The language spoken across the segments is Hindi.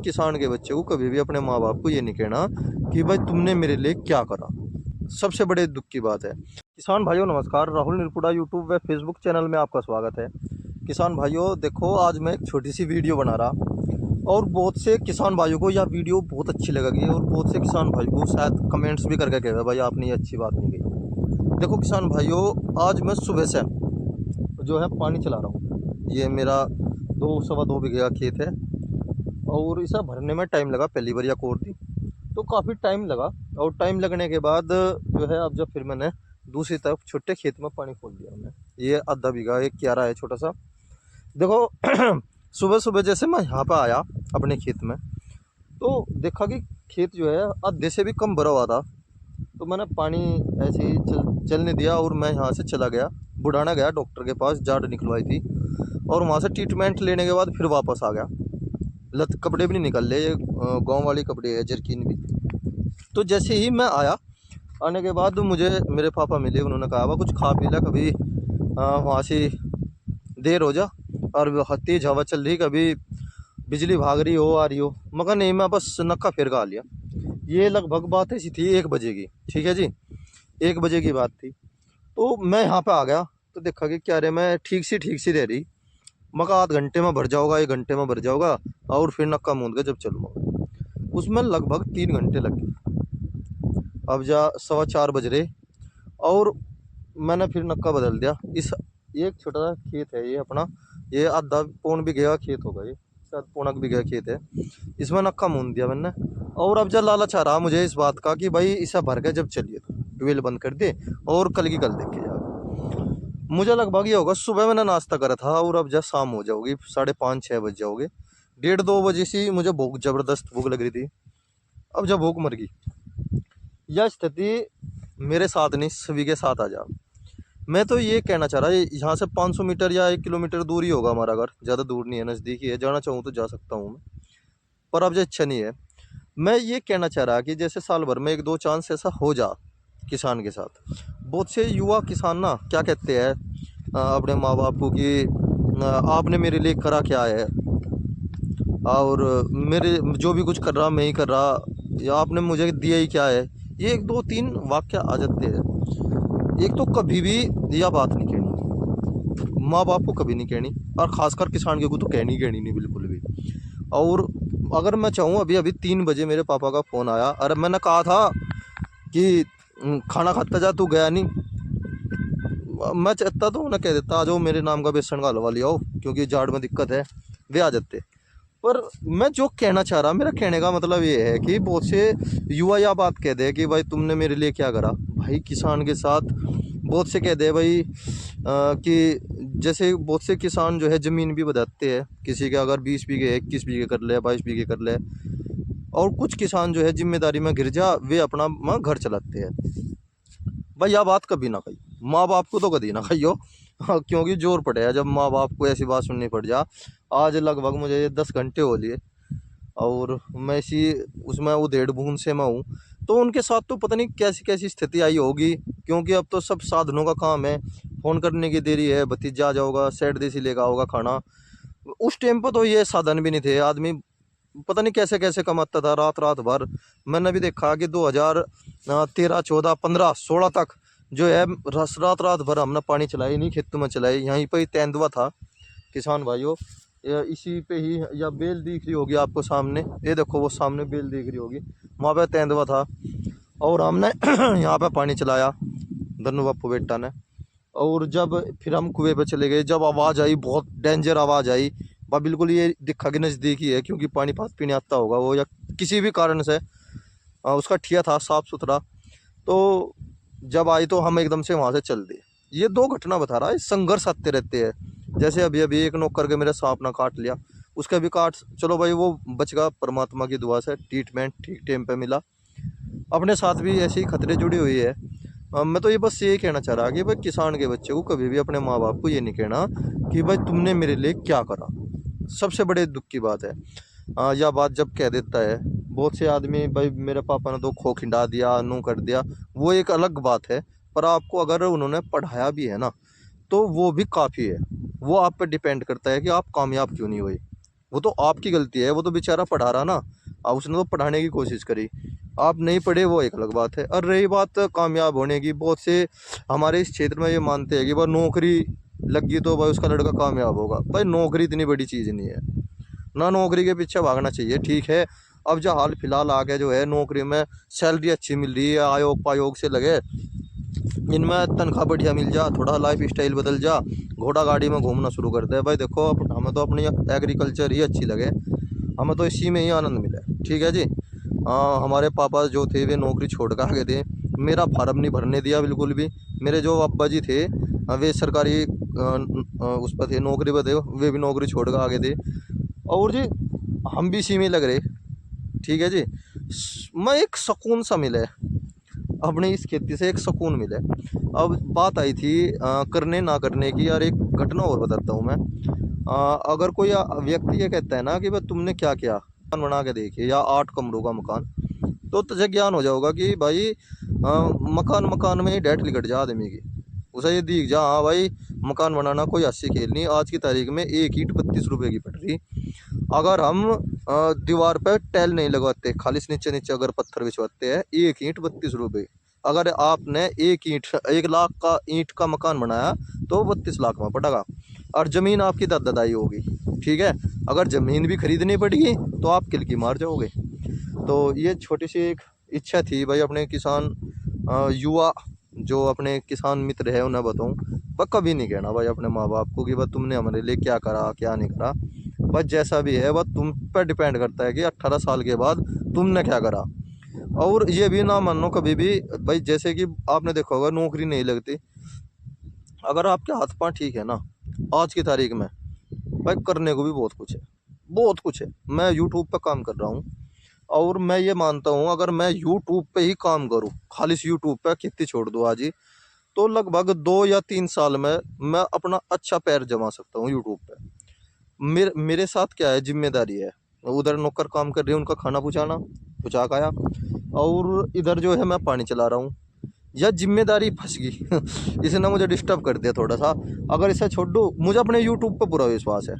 किसान के बच्चे को कभी भी अपने माँ बाप को ये नहीं कहना कि भाई तुमने मेरे लिए क्या करा। सबसे बड़े दुख की बात है। किसान भाइयों नमस्कार, राहुल निरपुड़ा यूट्यूब व फेसबुक चैनल में आपका स्वागत है। किसान भाइयों देखो, आज मैं एक छोटी सी वीडियो बना रहा और बहुत से किसान भाइयों को यह वीडियो बहुत अच्छी लगेगी और बहुत से किसान भाई को शायद कमेंट्स भी करके कहे भाई आपने ये अच्छी बात नहीं कही। देखो किसान भाइयों, आज मैं सुबह से जो है पानी चला रहा हूँ। ये मेरा 2 सवा 2 बीघे का खेत है और इसे भरने में टाइम लगा। पहली बार या कोर थी तो काफ़ी टाइम लगा और टाइम लगने के बाद जो है अब जब फिर मैंने दूसरी तरफ छोटे खेत में पानी खोल दिया। मैंने ये आधा बीघा एक क्यारा है छोटा सा। देखो सुबह सुबह जैसे मैं यहाँ पे आया अपने खेत में तो देखा कि खेत जो है आधे से भी कम भरा हुआ था। तो मैंने पानी ऐसे ही चलने दिया और मैं यहाँ से चला गया, बुढ़ाना गया डॉक्टर के पास, जाड़ निकलवाई थी और वहाँ से ट्रीटमेंट लेने के बाद फिर वापस आ गया। लत कपड़े भी नहीं निकल ले, ये गाँव वाले कपड़े है, जर्किन भी। तो जैसे ही मैं आया, आने के बाद मुझे मेरे पापा मिले, उन्होंने कहा वह कुछ खा पी ला, कभी वहाँ से देर हो जा और तेज हवा चल रही, कभी बिजली भाग रही हो आ रही हो। मगर नहीं, मैं बस नक्का फेर का आ लिया। ये लगभग बात ऐसी थी 1 बजे की, ठीक है जी, 1 बजे की बात थी। तो मैं यहाँ पे आ गया तो देखा कि क्या रे मैं ठीक सी रह रही। मगर आध घंटे में भर जाओगा, 1 घंटे में भर जाओगा और फिर नक्का मूंद के जब चलूँगा। उसमें लगभग 3 घंटे लग गए। अब जा 4:15 बज रहे और मैंने फिर नक्का बदल दिया। इस एक छोटा सा खेत है ये अपना, ये आधा पौन बीघे का खेत होगा, ये शायद पौना बीघे का खेत है। इसमें नक्का मूंद दिया मैंने और अब जब लालच आ रहा मुझे इस बात का कि भाई इसे भर के जब चलिए ट्यूबवेल बंद कर दे और कल की कल देख के जाओ। मुझे लगभग ये होगा सुबह मैंने नाश्ता करा था और अब जब शाम हो जाओगी, 5:30-6 बज जाओगे, 1:30-2 बजे से मुझे भूख, जबरदस्त भूख लग रही थी। अब जब भूख मर गई, यह स्थिति मेरे साथ नहीं सभी के साथ आ जा। मैं तो ये कहना चाह रहा, यहाँ से 500 मीटर या 1 किलोमीटर दूर ही होगा हमारा घर, ज़्यादा दूर नहीं है, नज़दीक ही है। जाना चाहूँ तो जा सकता हूँ मैं, पर अब जो इच्छा नहीं है। मैं ये कहना चाह रहा कि जैसे साल भर में 1-2 चांस ऐसा हो जा किसान के साथ। बहुत से युवा किसान ना क्या कहते हैं अपने माँ बाप को कि आपने मेरे लिए करा क्या है और मेरे जो भी कुछ कर रहा मैं ही कर रहा, या आपने मुझे दिया ही क्या है। ये 1-2-3 वाक्य आ जाते हैं। एक तो कभी भी यह बात नहीं कहनी, माँ बाप को कभी नहीं कहनी, और ख़ासकर किसान के को तो कहनी नहीं बिल्कुल भी। और अगर मैं चाहूँ, अभी अभी 3 बजे मेरे पापा का फ़ोन आया, अरे मैंने कहा था कि खाना खाता जा, तू गया नहीं। मैं चाहता तो उन्हें कह देता आ जाओ मेरे नाम का बेसन का हलवा ले आओ, क्योंकि जाड़ में दिक्कत है, वे आ जाते। पर मैं जो कहना चाह रहा, मेरा कहने का मतलब ये है कि बहुत से युवा यह बात कह दे कि भाई तुमने मेरे लिए क्या करा। भाई किसान के साथ बहुत से कह दे भाई कि जैसे बहुत से किसान जो है ज़मीन भी बताते हैं, किसी के अगर 20 बीघे 21 बीघे कर ले, 22 बीघे कर ले, और कुछ किसान जो है जिम्मेदारी में गिर जा, वे अपना घर चलाते हैं। भाई यह बात कभी ना कही, माँ बाप को तो कभी ना कहियो। क्योंकि जोर पड़ेगा जब माँ बाप को ऐसी बात सुननी पड़ जा। आज लगभग मुझे 10 घंटे हो लिए और मैं इसी उसमें उधेड़ बूंद से मैं हूँ। तो उनके साथ तो पता नहीं कैसी कैसी स्थिति आई होगी, क्योंकि अब तो सब साधनों का काम है। फ़ोन करने की देरी है, भतीजा आ जाओगा, सेठ देसी लेगा होगा खाना। उस टाइम पर तो ये साधन भी नहीं थे, आदमी पता नहीं कैसे कैसे कमाता था रात रात भर। मैंने भी देखा कि 2013, 14, 15, 16 तक जो है रात रात भर हमने पानी चलाई नहीं, खेतों में चलाई। यहीं पर ही तेंदुआ था किसान भाइयों, इसी पे ही, या बेल दिख रही होगी आपको सामने, ये देखो वो सामने बेल दिख रही होगी, वहाँ पे तेंदुआ था। और हमने यहाँ पे पानी चलाया धनु बापू बेटा ने। और जब फिर हम कुएं पे चले गए, जब आवाज़ आई, बहुत डेंजर आवाज़ आई, वह बिल्कुल ये दिखा कि नज़दीक ही है, क्योंकि पानी पास पीने आता होगा वो, या किसी भी कारण से उसका ठिया था साफ़ सुथरा। तो जब आई तो हम एकदम से वहाँ से चल दिए। ये 2 घटना बता रहा है, संघर्ष आते रहते हैं। जैसे अभी अभी एक नौकर के मेरे सांप ना काट लिया, उसका भी काट, चलो भाई वो बच गया परमात्मा की दुआ से, ट्रीटमेंट ठीक टाइम पे मिला। अपने साथ भी ऐसे ही खतरे जुड़ी हुई है। मैं तो ये बस यही कहना चाह रहा कि भाई किसान के बच्चे को कभी भी अपने माँ बाप को ये नहीं कहना कि भाई तुमने मेरे लिए क्या करा। सबसे बड़े दुख की बात है। यह बात जब कह देता है बहुत से आदमी, भाई मेरे पापा ने तो खो खिंडा दिया, नू कर दिया, वो एक अलग बात है। पर आपको अगर उन्होंने पढ़ाया भी है ना, तो वो भी काफ़ी है। वो आप पे डिपेंड करता है कि आप कामयाब क्यों नहीं हुए। वो तो आपकी गलती है, वो तो बेचारा पढ़ा रहा ना, अब उसने तो पढ़ाने की कोशिश करी, आप नहीं पढ़े वो एक अलग बात है। और रही बात कामयाब होने की, बहुत से हमारे इस क्षेत्र में ये मानते हैं कि भाई नौकरी लग गई तो भाई उसका लड़का कामयाब होगा। भाई नौकरी इतनी बड़ी चीज़ नहीं है ना, नौकरी के पीछे भागना चाहिए। ठीक है, अब जो हाल फिलहाल आ गया जो है नौकरी में सैलरी अच्छी मिल रही है, आयोग पायोग से लगे, इनमें तनख्वाह बढ़िया मिल जा, थोड़ा लाइफ स्टाइल बदल जा, घोड़ा गाड़ी में घूमना शुरू कर दे। भाई देखो हमें तो अपनी एग्रीकल्चर ही अच्छी लगे, हमें तो इसी में ही आनंद मिले। ठीक है जी। हमारे पापा जो थे वे नौकरी छोड़ कर आगे थे, मेरा फार्म नहीं भरने दिया बिल्कुल भी। मेरे जो अब्बा जी थे वे सरकारी उस पर थे, नौकरी पर थे, वे भी नौकरी छोड़ कर आगे थे। और जी हम भी इसी में लग रहे। ठीक है जी। मैं एक सुकून सा मिले अपने इस खेती से, एक सुकून मिले। अब बात आई थी करने ना करने की। यार एक घटना और बताता हूँ मैं। अगर कोई व्यक्ति ये कहता है ना कि भाई तुमने क्या किया, मकान बना के देखिए या 8 कमरों का मकान, तो तुझे ज्ञान हो जाओगा कि भाई मकान मकान में ही डेट लिकट जा आदमी की। उसे ये दिख जा हाँ भाई मकान बनाना कोई अस्सी खेल नहीं। आज की तारीख में एक ईंट 32 रुपए की पड़ रही। अगर हम दीवार पर टाइल नहीं लगवाते, खाली से नीचे नीचे अगर पत्थर बिछवाते हैं, एक ईंट 32 रुपए। अगर आपने एक ईंट 1 लाख का ईंट का मकान बनाया तो 32 लाख में पड़ेगा। और ज़मीन आपकी दादाई होगी। ठीक है, अगर ज़मीन भी खरीदनी पड़ेगी तो आप किलकी मार जाओगे। तो ये छोटी सी एक इच्छा थी भाई अपने किसान युवा जो अपने किसान मित्र है उन्हें बताऊं। पर कभी नहीं कहना भाई अपने माँ बाप को कि भाई तुमने हमारे लिए क्या करा क्या नहीं करा। बस जैसा भी है वह तुम पर डिपेंड करता है कि 18 साल के बाद तुमने क्या करा। और ये भी ना मानो कभी भी भाई, जैसे कि आपने देखा होगा नौकरी नहीं लगती, अगर आपके हाथ पाँव ठीक है ना आज की तारीख में, भाई करने को भी बहुत कुछ है, बहुत कुछ है। मैं यूट्यूब पे काम कर रहा हूँ और मैं ये मानता हूँ अगर मैं यूट्यूब पे ही काम करूँ, खाली से यूट्यूब पे खेती छोड़ दूँ आज ही, तो लगभग 2 या 3 साल में मैं अपना अच्छा पैर जमा सकता हूँ यूट्यूब पे। मेरे साथ क्या है, जिम्मेदारी है। उधर नौकर काम कर रही है, उनका खाना पहुँचाना, पहुँचा खाया, और इधर जो है मैं पानी चला रहा हूँ। यह जिम्मेदारी फंस गई इसने मुझे डिस्टर्ब कर दिया थोड़ा सा। अगर इसे छोड़ दूँ, मुझे अपने यूट्यूब पर पूरा विश्वास है,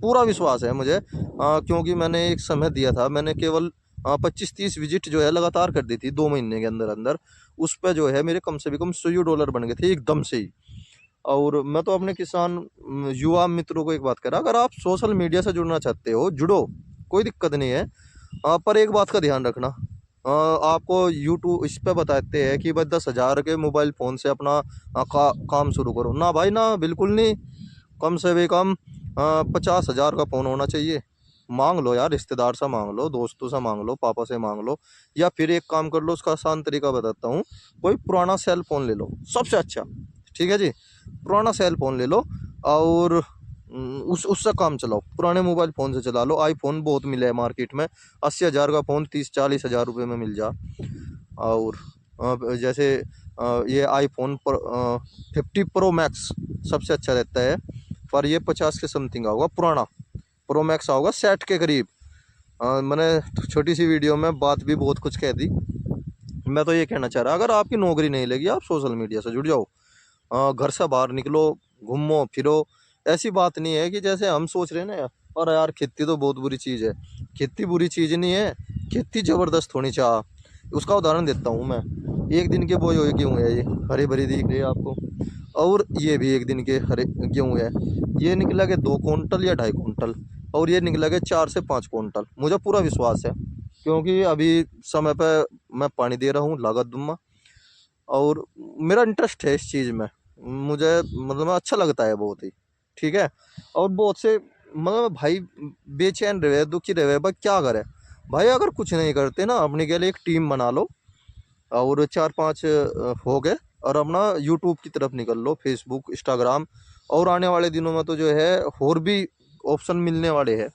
पूरा विश्वास है मुझे। क्योंकि मैंने एक समय दिया था, मैंने केवल 25-30 विजिट जो है लगातार कर दी थी 2 महीने के अंदर अंदर। उस पर जो है मेरे कम से भी कम $100 बन गए थे एकदम से ही। और मैं तो अपने किसान युवा मित्रों को एक बात कह रहा, अगर आप सोशल मीडिया से जुड़ना चाहते हो जुड़ो, कोई दिक्कत नहीं है। पर एक बात का ध्यान रखना, आपको यूट्यूब इस पे बताते हैं कि भाई 10,000 के मोबाइल फ़ोन से अपना काम शुरू करो ना भाई ना, बिल्कुल नहीं। कम से भी कम 50,000 का फ़ोन होना चाहिए। मांग लो यार, रिश्तेदार से मांग लो, दोस्तों से मांग लो, पापा से मांग लो, या फिर एक काम कर लो, उसका आसान तरीका बताता हूँ। कोई पुराना सेल फ़ोन ले लो सबसे अच्छा। ठीक है जी, पुराना सेल फ़ोन ले लो और उससे काम चलाओ। पुराने मोबाइल फ़ोन से चला लो। आईफोन बहुत मिले हैं मार्केट में, 80,000 का फ़ोन 30-40 हज़ार रुपये में मिल जा। और जैसे ये आईफोन 50 प्रो मैक्स सबसे अच्छा रहता है, पर ये 50 के समथिंग होगा, पुराना प्रो मैक्स होगा 60 के करीब। मैंने छोटी सी वीडियो में बात भी बहुत कुछ कह दी। मैं तो ये कहना चाह रहा, अगर आपकी नौकरी नहीं लगी आप सोशल मीडिया से जुड़ जाओ, घर से बाहर निकलो, घूमो फिरो। ऐसी बात नहीं है कि जैसे हम सोच रहे हैं ना, और यार खेती तो बहुत बुरी चीज़ है। खेती बुरी चीज़ नहीं है, खेती ज़बरदस्त होनी चाहिए। उसका उदाहरण देता हूँ मैं। एक दिन के बोए हुए गेहूँ है, ये हरी भरी दिख रही है आपको, और ये भी एक दिन के हरे गेहूँ है। ये निकला के 2 कुंटल या 2.5 कुंटल, और ये निकला के 4 से 5 कुंटल। मुझे पूरा विश्वास है क्योंकि अभी समय पर मैं पानी दे रहा हूँ, लागत दूंगा, और मेरा इंटरेस्ट है इस चीज़ में। मुझे मतलब अच्छा लगता है बहुत ही। ठीक है, और बहुत से मतलब भाई बेचैन रहे, दुखी रहे, भाई क्या करे भाई। अगर कुछ नहीं करते ना, अपने के लिए एक टीम बना लो और 4-5 हो गए, और अपना यूट्यूब की तरफ निकल लो, फेसबुक, इंस्टाग्राम। और आने वाले दिनों में तो जो है और भी ऑप्शन मिलने वाले हैं।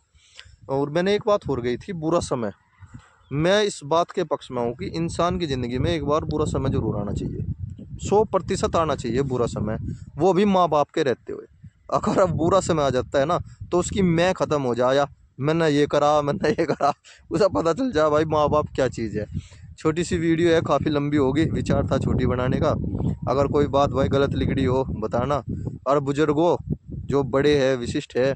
और मैंने एक बात हो गई थी, बुरा समय। मैं इस बात के पक्ष में हूँ कि इंसान की ज़िंदगी में एक बार बुरा समय जरूर आना चाहिए, 100% आना चाहिए बुरा समय, वो भी माँ बाप के रहते हुए। अगर अब बुरा समय आ जाता है ना, तो उसकी मैं ख़त्म हो जाए, मैंने ये करा मैंने ये करा, उसे पता चल जाए भाई माँ बाप क्या चीज़ है। छोटी सी वीडियो है, काफ़ी लंबी होगी, विचार था छोटी बनाने का। अगर कोई बात भाई गलत लिखड़ी हो बताना। और बुजुर्गों जो बड़े हैं, विशिष्ट है,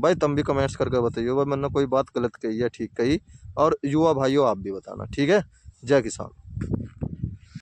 भाई तुम भी कमेंट्स करके बताइए भाई मैंने कोई बात गलत कही या ठीक कही, और युवा भाइयों आप भी बताना, ठीक है। जय किसान।